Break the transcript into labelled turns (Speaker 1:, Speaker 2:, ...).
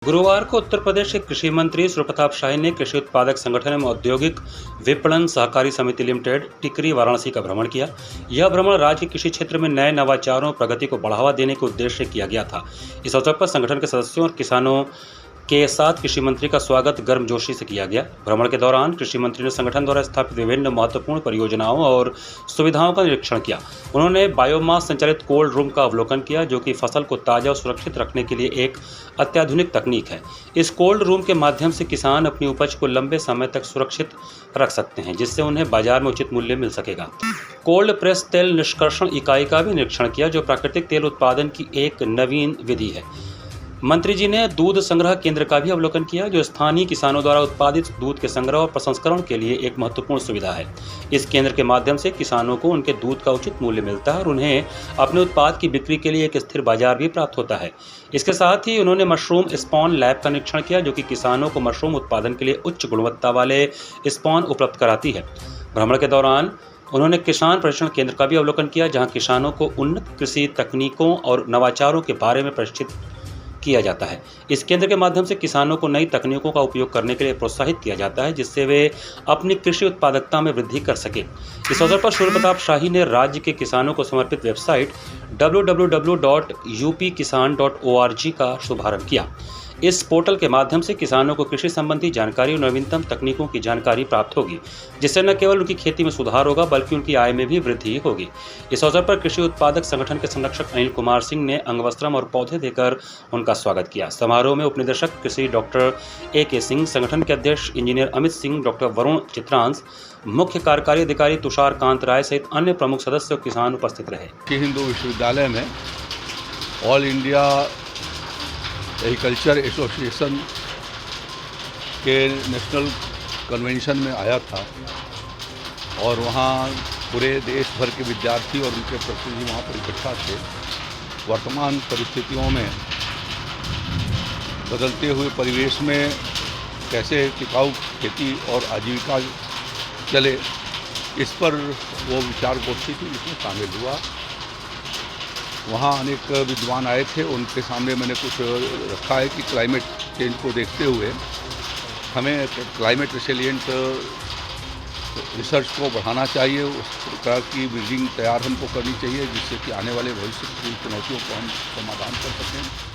Speaker 1: गुरुवार को उत्तर प्रदेश के कृषि मंत्री सूर्य प्रताप शाही ने कृषि उत्पादक संगठन एवं औद्योगिक विपणन सहकारी समिति लिमिटेड टिकरी वाराणसी का भ्रमण किया। यह भ्रमण राज्य के कृषि क्षेत्र में नए नवाचारों प्रगति को बढ़ावा देने के उद्देश्य से किया गया था। इस अवसर पर संगठन के सदस्यों और किसानों के साथ कृषि मंत्री का स्वागत गर्मजोशी से किया गया। भ्रमण के दौरान कृषि मंत्री ने संगठन द्वारा स्थापित विभिन्न महत्वपूर्ण परियोजनाओं और सुविधाओं का निरीक्षण किया। उन्होंने बायोमास संचालित कोल्ड रूम का अवलोकन किया, जो कि फसल को ताज़ा और सुरक्षित रखने के लिए एक अत्याधुनिक तकनीक है। इस कोल्ड रूम के माध्यम से किसान अपनी उपज को लंबे समय तक सुरक्षित रख सकते हैं, जिससे उन्हें बाजार में उचित मूल्य मिल सकेगा। कोल्ड प्रेस तेल निष्कर्षण इकाई का भी निरीक्षण किया, जो प्राकृतिक तेल उत्पादन की एक नवीन विधि है। मंत्री जी ने दूध संग्रह केंद्र का भी अवलोकन किया, जो स्थानीय किसानों द्वारा उत्पादित दूध के संग्रह और प्रसंस्करण के लिए एक महत्वपूर्ण सुविधा है। इस केंद्र के माध्यम से किसानों को उनके दूध का उचित मूल्य मिलता है और उन्हें अपने उत्पाद की बिक्री के लिए एक स्थिर बाजार भी प्राप्त होता है। इसके साथ ही उन्होंने मशरूम स्पॉन लैब का निरीक्षण किया, जो कि किसानों को मशरूम उत्पादन के लिए उच्च गुणवत्ता वाले स्पॉन उपलब्ध कराती है। भ्रमण के दौरान उन्होंने किसान प्रशिक्षण केंद्र का भी अवलोकन किया, जहां किसानों को उन्नत कृषि तकनीकों और नवाचारों के बारे में प्रशिक्षित किया जाता है। इस केंद्र के माध्यम से किसानों को नई तकनीकों का उपयोग करने के लिए प्रोत्साहित किया जाता है, जिससे वे अपनी कृषि उत्पादकता में वृद्धि कर सके। इस अवसर पर सूर्य प्रताप शाही ने राज्य के किसानों को समर्पित वेबसाइट www.upkisan.org का शुभारंभ किया। इस पोर्टल के माध्यम से किसानों को कृषि संबंधी जानकारी और नवीनतम तकनीकों की जानकारी प्राप्त होगी, जिससे न केवल उनकी खेती में सुधार होगा, बल्कि उनकी आय में भी वृद्धि होगी। इस अवसर पर कृषि उत्पादक संगठन के संरक्षक अनिल कुमार सिंह ने अंगवस्त्रम और पौधे देकर उनका स्वागत किया। समारोह में उपनिदेशक कृषि डॉक्टर A.K. सिंह, संगठन के अध्यक्ष इंजीनियर अमित सिंह, डॉक्टर वरुण चित्रांश, मुख्य कार्यकारी अधिकारी तुषार कांत राय सहित अन्य प्रमुख सदस्य और किसान उपस्थित रहे।
Speaker 2: हिंदू विश्वविद्यालय में ऑल इंडिया एग्रीकल्चर एसोसिएशन के नेशनल कन्वेंशन में आया था और वहाँ पूरे देश भर के विद्यार्थी और उनके प्रतिनिधि वहाँ पर इकट्ठा थे। वर्तमान परिस्थितियों में बदलते हुए परिवेश में कैसे टिकाऊ खेती और आजीविका चले, इस पर वो विचार गोष्ठी थी, जिसमें शामिल हुआ। वहाँ अनेक विद्वान आए थे, उनके सामने मैंने कुछ रखा है कि क्लाइमेट चेंज को देखते हुए हमें क्लाइमेट रिसिलिएंट रिसर्च को बढ़ाना चाहिए। उस प्रकार की बिल्डिंग तैयार हमको करनी चाहिए, जिससे कि आने वाले भविष्य की चुनौतियों को हम समाधान कर सकें।